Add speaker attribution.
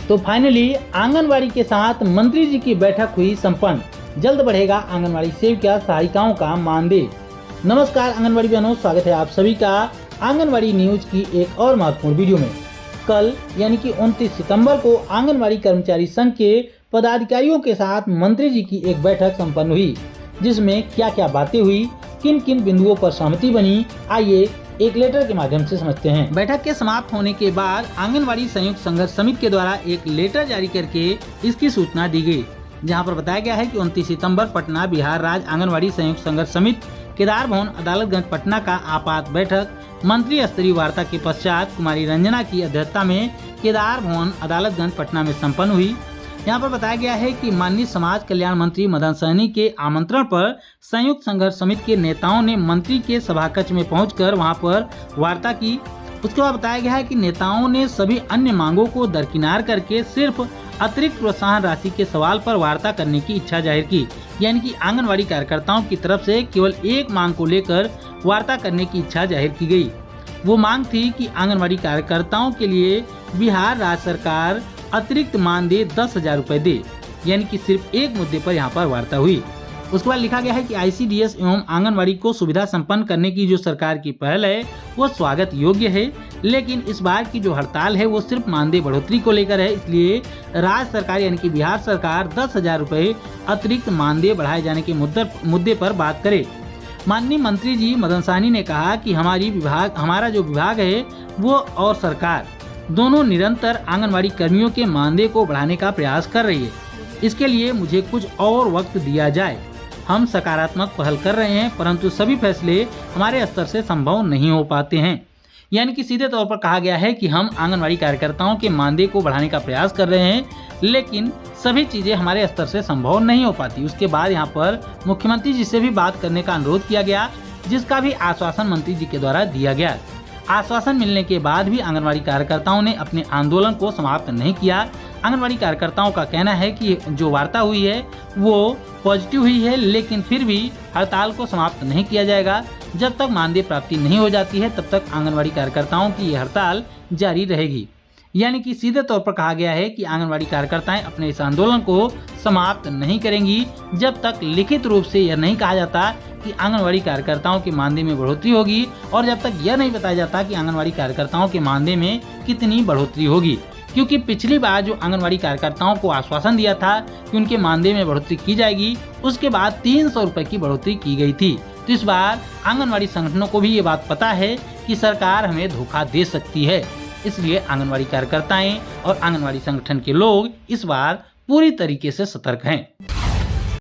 Speaker 1: तो फाइनली आंगनवाड़ी के साथ मंत्री जी की बैठक हुई संपन्न। जल्द बढ़ेगा आंगनवाड़ी सेविका सहायिकाओं का मानदेय। नमस्कार आंगनवाड़ी बहनों, स्वागत है आप सभी का आंगनवाड़ी न्यूज की एक और महत्वपूर्ण वीडियो में। कल यानी कि 29 सितंबर को आंगनवाड़ी कर्मचारी संघ के पदाधिकारियों के साथ मंत्री जी की एक बैठक संपन्न हुई, जिसमें क्या क्या बातें हुई, किन किन बिंदुओं पर सहमति बनी, आइए एक लेटर के माध्यम से समझते हैं। बैठक के समाप्त होने के बाद आंगनवाड़ी संयुक्त संघर्ष समिति के द्वारा एक लेटर जारी करके इसकी सूचना दी गई, जहां पर बताया गया है कि 29 सितंबर पटना बिहार राज्य आंगनवाड़ी संयुक्त संघर्ष समिति केदार भवन अदालतगंज पटना का आपात बैठक मंत्री स्तरीय वार्ता के पश्चात कुमारी रंजना की अध्यक्षता में केदार भवन अदालतगंज पटना में संपन्न हुई। यहाँ पर बताया गया है कि माननीय समाज कल्याण मंत्री मदन सहनी के आमंत्रण पर संयुक्त संघर्ष समिति के नेताओं ने मंत्री के सभाकक्ष में पहुंचकर वहां पर वार्ता की। उसके बाद बताया गया है कि नेताओं ने सभी अन्य मांगों को दरकिनार करके सिर्फ अतिरिक्त प्रोत्साहन राशि के सवाल पर वार्ता करने की इच्छा जाहिर की, यानी कि आंगनवाड़ी कार्यकर्ताओं की तरफ से केवल एक मांग को लेकर वार्ता करने की इच्छा जाहिर की गई। वो मांग थी कि आंगनवाड़ी कार्यकर्ताओं के लिए बिहार राज्य सरकार अतिरिक्त मानदेय 10,000 रुपए दे, यानी कि सिर्फ एक मुद्दे पर यहाँ पर वार्ता हुई। उसके बाद लिखा गया है कि आईसीडीएस एवं आंगनवाड़ी को सुविधा संपन्न करने की जो सरकार की पहल है वो स्वागत योग्य है, लेकिन इस बार की जो हड़ताल है वो सिर्फ मानदेय बढ़ोतरी को लेकर है। इसलिए राज्य सरकार यानी कि बिहार सरकार 10,000 रुपए अतिरिक्त मानदेय बढ़ाए जाने के मुद्दे पर बात करे। माननीय मंत्री जी मदन सहनी ने कहा कि हमारा जो विभाग है वो और सरकार दोनों निरंतर आंगनवाड़ी कर्मियों के मानदेय को बढ़ाने का प्रयास कर रही है। इसके लिए मुझे कुछ और वक्त दिया जाए। हम सकारात्मक पहल कर रहे हैं, परंतु सभी फैसले हमारे स्तर से संभव नहीं हो पाते हैं। यानी कि सीधे तौर पर कहा गया है कि हम आंगनवाड़ी कार्यकर्ताओं के मानदेय को बढ़ाने का प्रयास कर रहे हैं, लेकिन सभी चीजें हमारे स्तर से संभव नहीं हो पाती। उसके बाद यहाँ पर मुख्यमंत्री जी से भी बात करने का अनुरोध किया गया, जिसका भी आश्वासन मंत्री जी के द्वारा दिया गया। आश्वासन मिलने के बाद भी आंगनवाड़ी कार्यकर्ताओं ने अपने आंदोलन को समाप्त नहीं किया। आंगनवाड़ी कार्यकर्ताओं का कहना है कि जो वार्ता हुई है वो पॉजिटिव हुई है, लेकिन फिर भी हड़ताल को समाप्त नहीं किया जाएगा। जब तक मानदेय प्राप्ति नहीं हो जाती है तब तक आंगनवाड़ी कार्यकर्ताओं की ये हड़ताल जारी रहेगी। यानी कि सीधे तौर पर कहा गया है कि आंगनवाड़ी कार्यकर्ताएं अपने इस आंदोलन को समाप्त नहीं करेंगी जब तक लिखित रूप से यह नहीं कहा जाता कि आंगनवाड़ी कार्यकर्ताओं के मानदेय में बढ़ोतरी होगी, और जब तक यह नहीं बताया जाता कि आंगनवाड़ी कार्यकर्ताओं के मानदेय में कितनी बढ़ोतरी होगी। क्योंकि पिछली बार जो आंगनवाड़ी कार्यकर्ताओं को आश्वासन दिया था कि उनके मानदेय में बढ़ोतरी की जाएगी, उसके बाद 300 रुपए की बढ़ोतरी की गई थी। तो इस बार आंगनवाड़ी संगठनों को भी ये बात पता है कि सरकार हमें धोखा दे सकती है। इसलिए आंगनवाड़ी कार्यकर्ताएं और आंगनवाड़ी संगठन के लोग इस बार पूरी तरीके से सतर्क हैं।